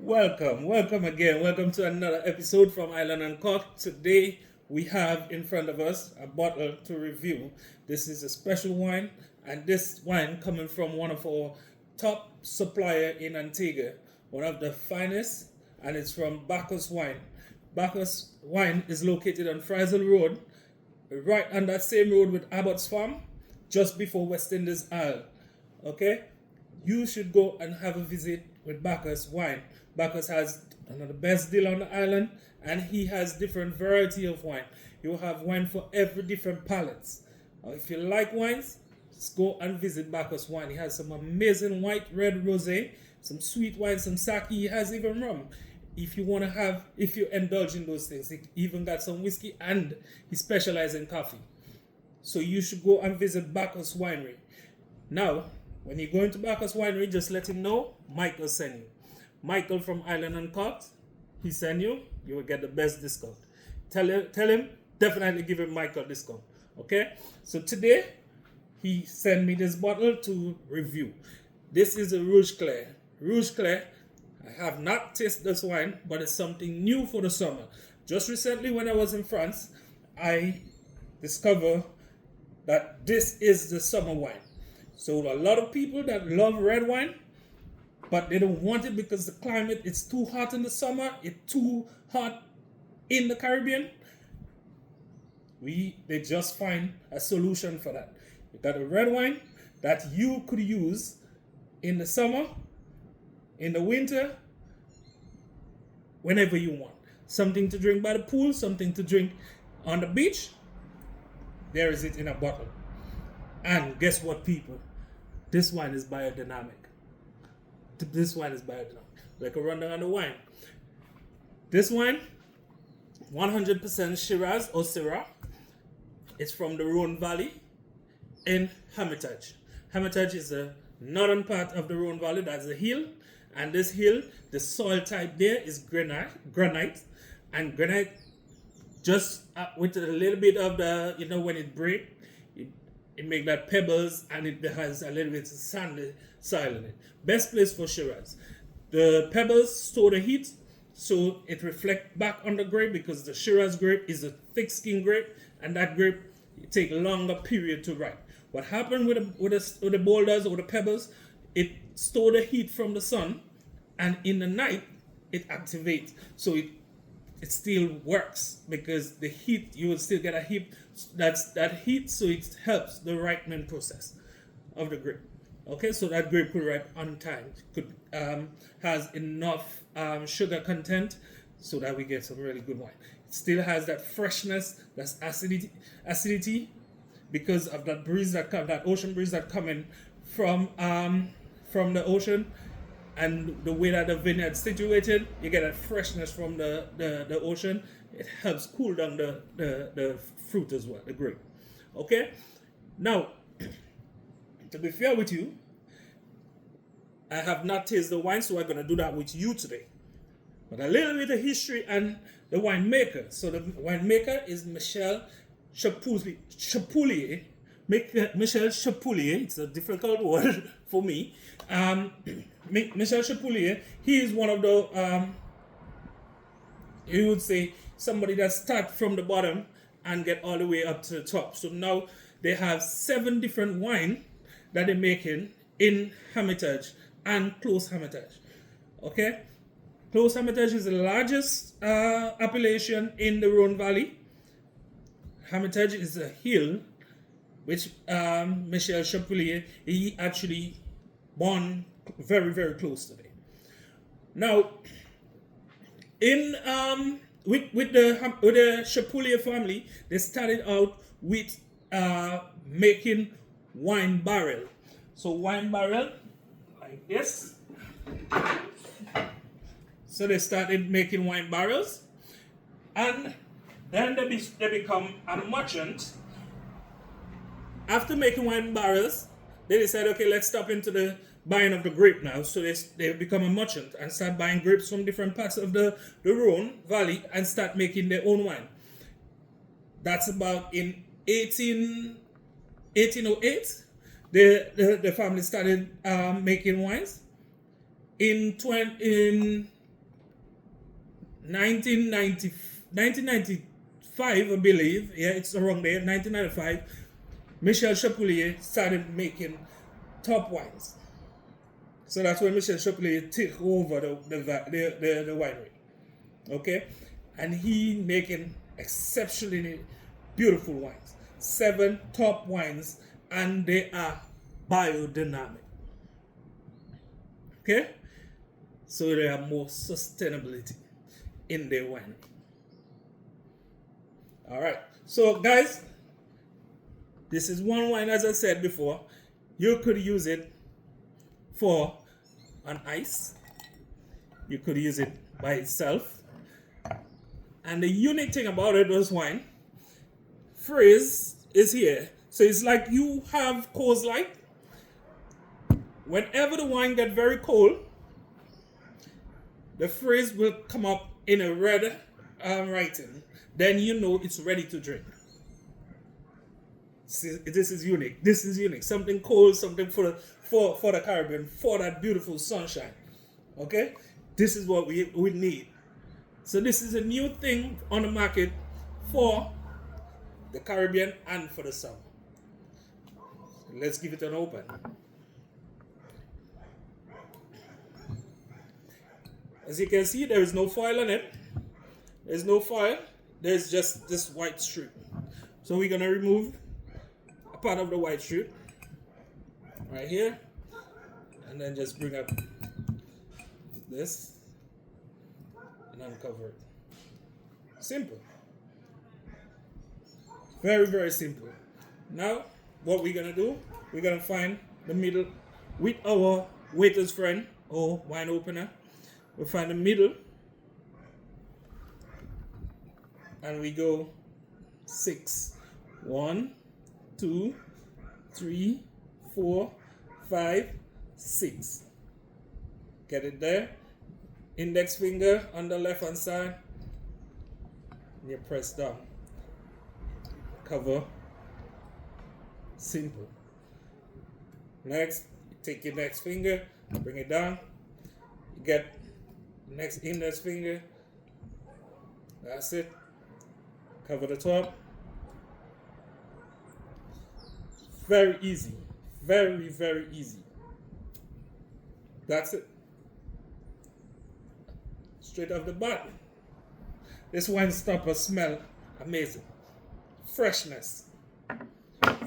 Welcome again. Welcome to another episode from Island and Cork. Today we have in front of us a bottle to review. This is a special wine, and this wine coming from one of our top supplier in Antigua, one of the finest, and it's from Bacchus Wine. Bacchus Wine is located on Friesel Road, right on that same road with Abbott's Farm, just before West Indies Isle. Okay? You should go and have a visit with Bacchus Wine. Bacchus has one of the best deal on the island, and he has different variety of wine. You have wine for every different palates. If you like wines, just go and visit Bacchus Wine. He has some amazing white, red, rosé, some sweet wine, some sake. He has even rum. If you indulge in those things, he even got some whiskey, and he specializes in coffee. So you should go and visit Bacchus Winery. Now, when you go into Bacchus Winery, just let him know Michael sent you. Michael from Island and Cork, he sent you. You will get the best discount. Tell him, definitely give him Michael discount. Okay? So today, he sent me this bottle to review. This is a Rouge Clair. Rouge Clair, I have not tasted this wine, but it's something new for the summer. Just recently, when I was in France, I discovered that this is the summer wine. So a lot of people that love red wine, but they don't want it because the climate is too hot in the summer, it's too hot in the Caribbean. They just find a solution for that. You got a red wine that you could use in the summer, in the winter, whenever you want. Something to drink by the pool, something to drink on the beach. There is it in a bottle. And guess what, people? This wine is biodynamic. Like a rundown on the wine. This wine, 100% Shiraz or Syrah. It's from the Rhone Valley in Hermitage. Hermitage is the northern part of the Rhone Valley. That's a hill. And this hill, the soil type there is granite. And granite, just with a little bit of the, when it breaks, it makes that pebbles, and it has a little bit of sandy soil in it. Best place for Shiraz. The pebbles store the heat, so it reflects back on the grape, because the Shiraz grape is a thick skin grape, and that grape take a longer period to ripe. What happened with the boulders or the pebbles, it store the heat from the sun, and in the night it activates. So it still works, because the heat, you will still get a heat. That's that heat, so it helps the ripening process of the grape. Okay, so that grape could ripe on time. Has enough sugar content, so that we get some really good wine. It still has that freshness, that's acidity, because of that breeze that ocean breeze that coming from the ocean. And the way that the vineyard's situated, you get that freshness from the ocean. It helps cool down the fruit as well, the grape. Okay? Now, to be fair with you, I have not tasted the wine, so I'm going to do that with you today. But a little bit of history and the winemaker. So the winemaker is Michel Chapulia. Michel Chapulia, it's a difficult word for me. Michel Chapulia, he is one of the, you would say, somebody that start from the bottom and get all the way up to the top. So now they have 7 different wine that they're making in Hermitage and Close Hermitage. Okay? Close Hermitage is the largest appellation in the Rhone Valley. Hermitage is a hill which Michel Chapulia, he actually born very, very close to them. Now, with the Chapulia family, they started out with making wine barrel. So wine barrel like this. So they started making wine barrels, and then they become a merchant. After making wine barrels, they decided, okay, let's stop into the buying of the grape now. So they become a merchant and start buying grapes from different parts of the Rhone Valley and start making their own wine. That's about in 1808. The family started making wines. In 1990, 1995, I believe. Yeah, it's around there. 1995. Michel Chapulia started making top wines. So that's when Michel Chapulia took over the winery. Okay? And he making exceptionally beautiful wines. 7 top wines, and they are biodynamic. Okay? So they have more sustainability in their wine. Alright. So guys, this is one wine, as I said before. You could use it for an ice. You could use it by itself. And the unique thing about it, this wine, frizz is here. So it's like you have Coors Light. Whenever the wine gets very cold, the frizz will come up in a red writing. Then you know it's ready to drink. This is unique. This is unique. Something cold, something for the Caribbean, for that beautiful sunshine. Okay? This is what we need. So this is a new thing on the market for the Caribbean and for the summer. Let's give it an open. As you can see, there is no foil on it. There's no foil. There's just this white strip. So we're gonna remove a part of the white strip right here, and then just bring up this and uncover it. Simple. Very, very simple. Now, what we're gonna do, we're gonna find the middle with our waiter's friend or wine opener. We'll find the middle, and we go 6. 1, 2, 3, 4, 5, 6. Get it there. Index finger on the left hand side. And you press down. Cover. Simple. Next, take your next finger, bring it down. You get the next index finger. That's it. Cover the top. Very easy. Very, very easy. That's it. Straight off the bat. This wine stopper smell amazing. Freshness.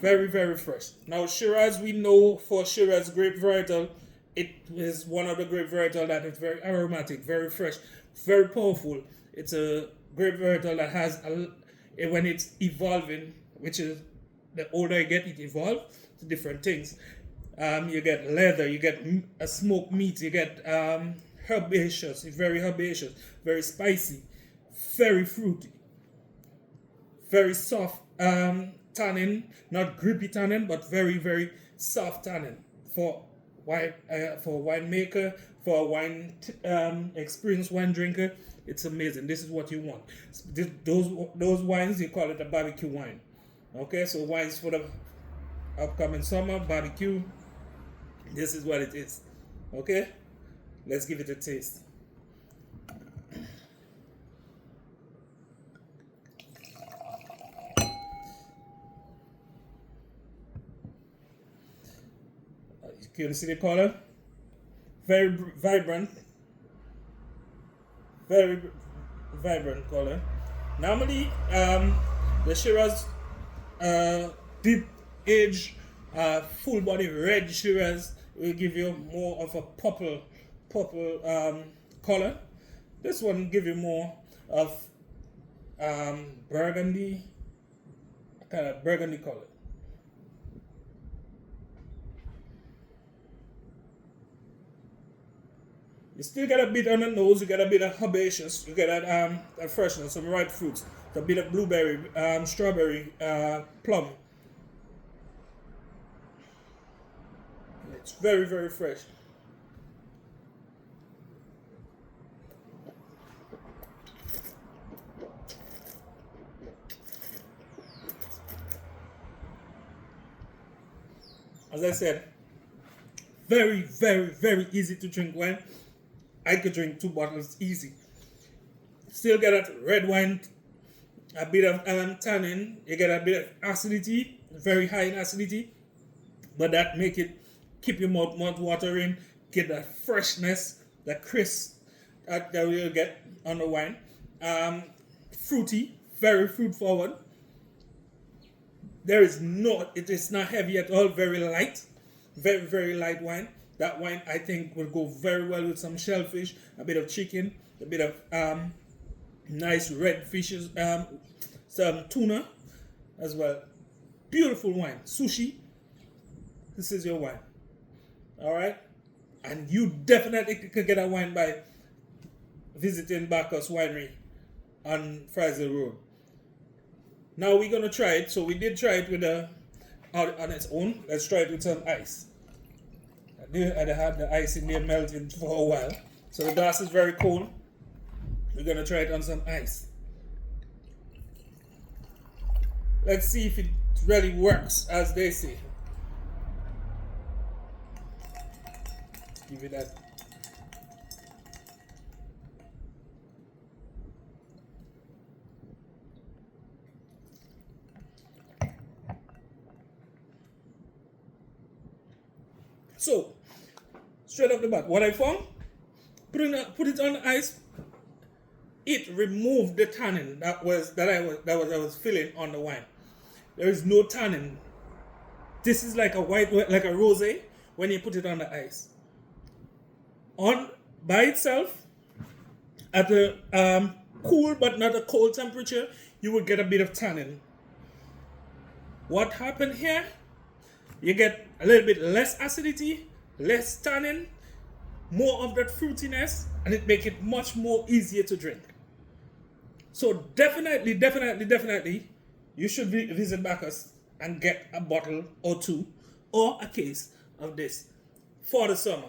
Very, very fresh. Now Shiraz, we know for Shiraz grape varietal, it is one of the grape varietal that is very aromatic, very fresh, very powerful. It's a grape varietal that has, when it's evolving, which is the older you get, it evolves to different things. You get leather, you get a smoked meat, you get herbaceous, very herbaceous, very spicy, very fruity, very soft tannin, not grippy tannin, but very, very soft tannin for winemaker, for a wine experienced wine drinker. It's amazing. This is what you want. Those wines, you call it a barbecue wine. Okay, so wines for the upcoming summer, barbecue. This is what it is. Okay, let's give it a taste. You can see the color. Very vibrant. Very vibrant color. Normally, the Shiraz deep age, full body red Shiraz will give you more of a purple color. This one give you more of burgundy, kind of burgundy color. You still get a bit on the nose, you get a bit of herbaceous, you get that freshness, some ripe fruits, a bit of blueberry, strawberry, plum. It's very, very fresh. As I said, very, very, very easy to drink wine. I could drink 2 bottles easy. Still get a red wine, a bit of tannin. You get a bit of acidity, very high in acidity, but that make it keep your mouth watering, get that freshness, that crisp that you'll get on the wine. Fruity, very fruit forward. It is not heavy at all, very light, very, very light wine. That wine, I think, will go very well with some shellfish, a bit of chicken, a bit of nice red fishes, some tuna as well. Beautiful wine. Sushi. This is your wine. All right? And you definitely could get a wine by visiting Bacchus Winery on Friesel Road. Now we're going to try it. So we did try it with on its own. Let's try it with some ice. I had the ice in there melting for a while. So the glass is very cold. We're going to try it on some ice. Let's see if it really works, as they say. Give it that. So, straight off the bat, what I found, put it on the ice. It removed the tannin that I was feeling on the wine. There is no tannin. This is like a rosé when you put it on the ice. By itself, at a cool but not a cold temperature, you will get a bit of tannin. What happened here? You get a little bit less acidity, less tannin, more of that fruitiness, and it makes it much more easier to drink. So definitely, you should visit Bacchus and get a bottle or two or a case of this for the summer.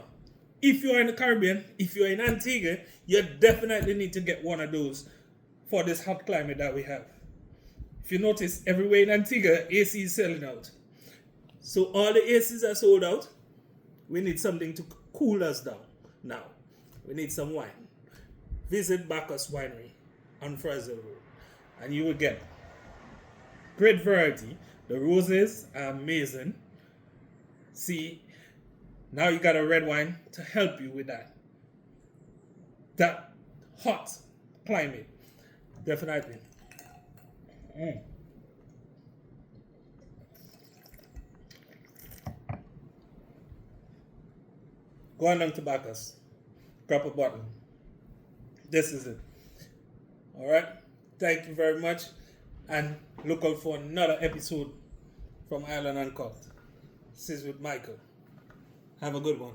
If you're in the Caribbean, if you're in Antigua, you definitely need to get one of those for this hot climate that we have. If you notice, everywhere in Antigua, AC is selling out. So all the ACs are sold out. We need something to cool us down now. We need some wine. Visit Bacchus Winery on Friesel Road, and you will get great variety. The roses are amazing. See, now you got a red wine to help you with that hot climate. Definitely. Go on down to Bacchus. Grab a bottle. This is it. All right. Thank you very much. And look out for another episode from Island Uncut. This is with Michael. Have a good one.